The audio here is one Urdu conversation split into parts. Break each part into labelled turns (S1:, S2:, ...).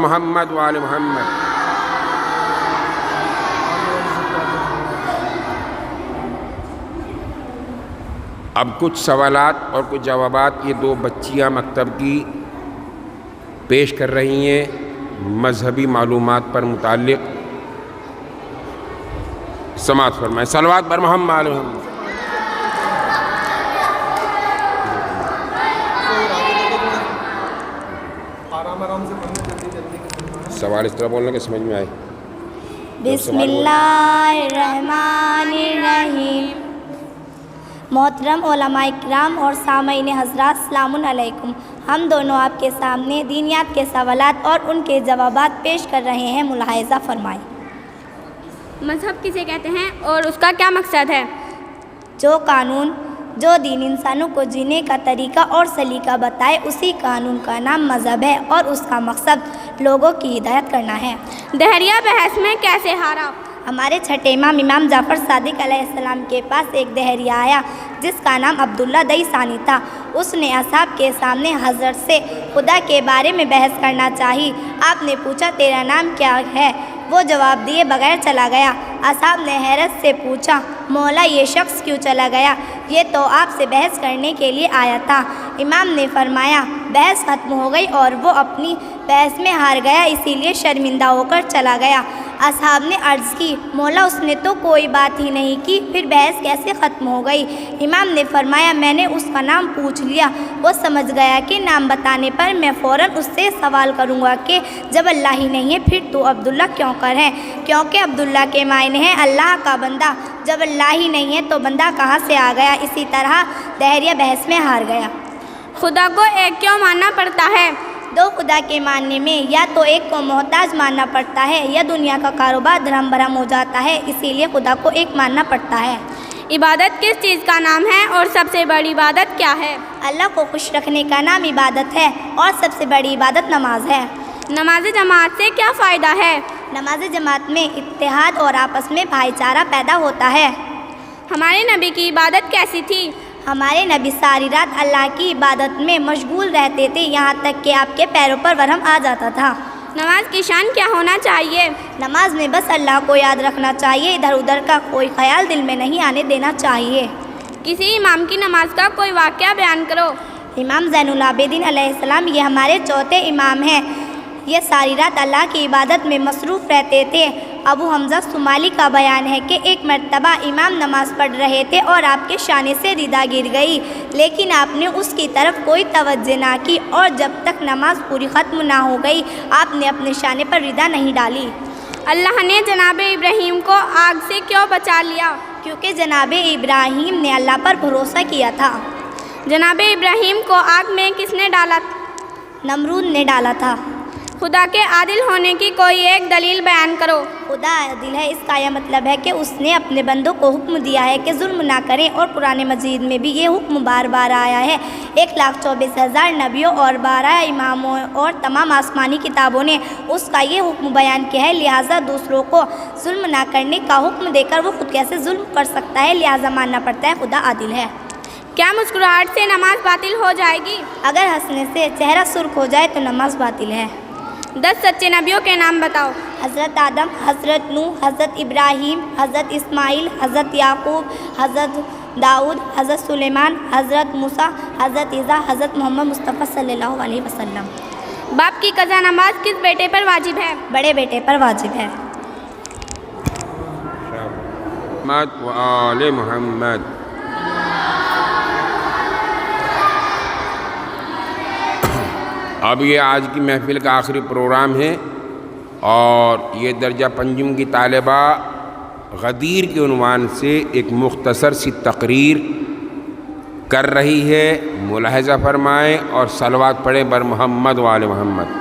S1: محمد وآل محمد۔ اب کچھ سوالات اور کچھ جوابات یہ دو بچیاں مکتب کی پیش کر رہی ہیں مذہبی معلومات پر متعلق۔ سماعت فرمائیں۔ صلوات بر محمد وآل محمد۔ سوال اس طرح بولنا کہ سمجھ میں آئے۔
S2: بسم اللہ الرحمن الرحیم۔ محترم علماء اکرام اور سامعین حضرات، السلام علیکم۔ ہم دونوں آپ کے سامنے دینیات کے سوالات اور ان کے جوابات پیش کر رہے ہیں، ملاحظہ فرمائیں۔
S3: مذہب کسے کہتے ہیں اور اس کا کیا مقصد ہے؟
S2: جو قانون، جو دین انسانوں کو جینے کا طریقہ اور سلیقہ بتائے، اسی قانون کا نام مذہب ہے اور اس کا مقصد لوگوں کی ہدایت کرنا ہے۔
S3: دہریہ بحث میں کیسے ہارا؟
S2: ہمارے چھٹے امام جعفر صادق علیہ السلام کے پاس ایک دہریہ آیا جس کا نام عبداللہ دئی ثانی تھا۔ اس نے اصحاب کے سامنے حضرت سے خدا کے بارے میں بحث کرنا چاہی۔ آپ نے پوچھا تیرا نام کیا ہے؟ وہ جواب دیے بغیر چلا گیا۔ اصحاب نے حیرت سے پوچھا مولا یہ شخص کیوں چلا گیا؟ یہ تو آپ سے بحث کرنے کے لیے آیا تھا۔ امام نے فرمایا بحث ختم ہو گئی اور وہ اپنی بحث میں ہار گیا، اسی لیے شرمندہ ہو کر چلا گیا۔ اصحاب نے عرض کی مولا اس نے تو کوئی بات ہی نہیں کی، پھر بحث کیسے ختم ہو گئی؟ امام نے فرمایا میں نے اس کا نام پوچھ لیا۔ وہ سمجھ گیا کہ نام بتانے پر میں فوراً اس سے سوال کروں گا کہ جب اللہ ہی نہیں ہے پھر تو عبداللہ کیوں کر ہے؟ کیونکہ عبداللہ کے معنی ہے اللہ کا بندہ۔ جب اللہ ہی نہیں ہے تو بندہ کہاں سے آ گیا؟ اسی طرح دہریہ بحث میں ہار گیا۔
S3: خدا کو ایک کیوں ماننا پڑتا ہے؟
S2: دو خدا کے ماننے میں یا تو ایک کو محتاج ماننا پڑتا ہے یا دنیا کا کاروبار دھرم بھرم ہو جاتا ہے، اسی لیے خدا کو ایک ماننا پڑتا ہے۔
S3: عبادت کس چیز کا نام ہے اور سب سے بڑی عبادت کیا ہے؟
S2: اللہ کو خوش رکھنے کا نام عبادت ہے اور سب سے بڑی عبادت نماز ہے۔
S3: نماز جماعت سے کیا فائدہ ہے؟
S2: نماز جماعت میں اتحاد اور آپس میں بھائی چارہ پیدا ہوتا ہے۔
S3: ہمارے نبی کی عبادت کیسی تھی؟
S2: ہمارے نبی ساری رات اللہ کی عبادت میں مشغول رہتے تھے، یہاں تک کہ آپ کے پیروں پر ورم آ جاتا تھا۔
S3: نماز کی شان کیا ہونا چاہیے؟
S2: نماز میں بس اللہ کو یاد رکھنا چاہیے، ادھر ادھر کا کوئی خیال دل میں نہیں آنے دینا چاہیے۔
S3: کسی امام کی نماز کا کوئی واقعہ بیان کرو۔
S2: امام زین العابدین علیہ السلام یہ ہمارے چوتھے امام ہیں۔ یہ ساری رات اللہ کی عبادت میں مصروف رہتے تھے۔ ابو حمزہ صومالی کا بیان ہے کہ ایک مرتبہ امام نماز پڑھ رہے تھے اور آپ کے شانے سے ردا گر گئی، لیکن آپ نے اس کی طرف کوئی توجہ نہ کی اور جب تک نماز پوری ختم نہ ہو گئی آپ نے اپنے شانے پر ردا نہیں ڈالی۔
S3: اللہ نے جناب ابراہیم کو آگ سے کیوں بچا لیا؟
S2: کیونکہ جناب ابراہیم نے اللہ پر بھروسہ کیا تھا۔
S3: جناب ابراہیم کو آگ میں کس نے ڈالا؟
S2: نمرود نے ڈالا تھا۔
S3: خدا کے عادل ہونے کی کوئی ایک دلیل بیان کرو۔
S2: خدا عادل ہے، اس کا یہ مطلب ہے کہ اس نے اپنے بندوں کو حکم دیا ہے کہ ظلم نہ کریں، اور قرآن مجید میں بھی یہ حکم بار بار آیا ہے۔ 1,24,000 نبیوں اور 12 اماموں اور تمام آسمانی کتابوں نے اس کا یہ حکم بیان کیا ہے، لہٰذا دوسروں کو ظلم نہ کرنے کا حکم دے کر وہ خود کیسے ظلم کر سکتا ہے؟ لہٰذا ماننا پڑتا ہے خدا عادل ہے۔
S3: کیا مسکراہٹ سے نماز باطل ہو جائے گی؟
S2: اگر ہنسنے سے چہرہ سرخ ہو جائے تو نماز باطل ہے۔
S3: 10 سچے نبیوں کے نام بتاؤ۔
S2: حضرت آدم، حضرت نوح، حضرت ابراہیم، حضرت اسماعیل، حضرت یعقوب، حضرت داؤد، حضرت سلیمان، حضرت موسیٰ، حضرت عیسیٰ، حضرت محمد مصطفیٰ صلی اللہ علیہ وسلم۔
S3: باپ کی قضا نماز کس بیٹے پر واجب ہے؟
S2: بڑے بیٹے پر واجب ہے۔
S1: محمد و آل محمد۔ اب یہ آج کی محفل کا آخری پروگرام ہے اور یہ درجہ پنجم کی طالبہ غدیر کے عنوان سے ایک مختصر سی تقریر کر رہی ہے، ملاحظہ فرمائیں اور صلوات پڑھیں بر محمد و آل محمد۔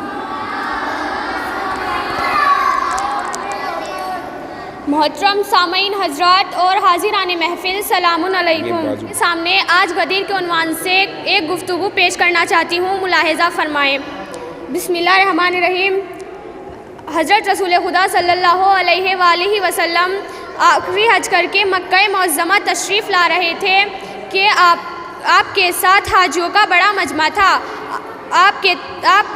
S3: محترم سامعین حضرات اور حاضران محفل، السلام علیکم۔ سامنے آج غدیر کے عنوان سے ایک گفتگو پیش کرنا چاہتی ہوں، ملاحظہ فرمائیں۔ بسم اللہ الرحمن الرحیم۔ حضرت رسول خدا صلی اللہ علیہ وآلہ وسلم آخری حج کر کے مکہ معظمہ تشریف لا رہے تھے کہ آپ کے ساتھ حاجیوں کا بڑا مجمع تھا۔ آپ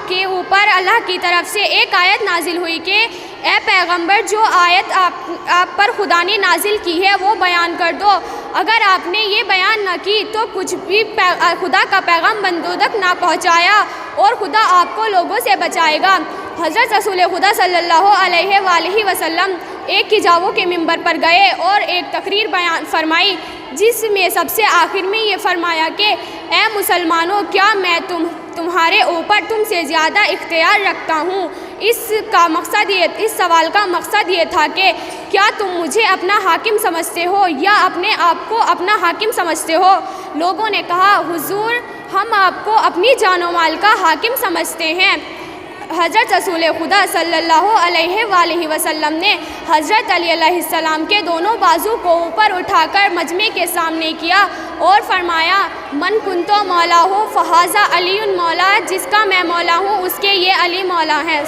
S3: کے اوپر اللہ کی طرف سے ایک آیت نازل ہوئی کہ اے پیغمبر جو آیت آپ پر خدا نے نازل کی ہے وہ بیان کر دو. اگر آپ نے یہ بیان نہ کی تو کچھ بھی خدا کا پیغام بندوں تک نہ پہنچایا اور خدا آپ کو لوگوں سے بچائے گا. حضرت رسول خدا صلی اللہ علیہ وآلہ وسلم ایک ہجاووں کے ممبر پر گئے اور ایک تقریر بیان فرمائی جس میں سب سے آخر میں یہ فرمایا کہ اے مسلمانوں کیا میں تمہارے اوپر تم سے زیادہ اختیار رکھتا ہوں. اس سوال کا مقصد یہ تھا کہ کیا تم مجھے اپنا حاکم سمجھتے ہو یا اپنے آپ کو اپنا حاکم سمجھتے ہو؟ لوگوں نے کہا حضور ہم آپ کو اپنی جان و مال کا حاکم سمجھتے ہیں. حضرت رسول خدا صلی اللہ علیہ وآلہ وسلم نے حضرت علی علیہ السلام کے دونوں بازو کو اوپر اٹھا کر مجمع کے سامنے کیا اور فرمایا من کنتو مولا ہو فہذا علی مولا، جس کا میں مولا ہوں اس کے یہ علی مولا ہے.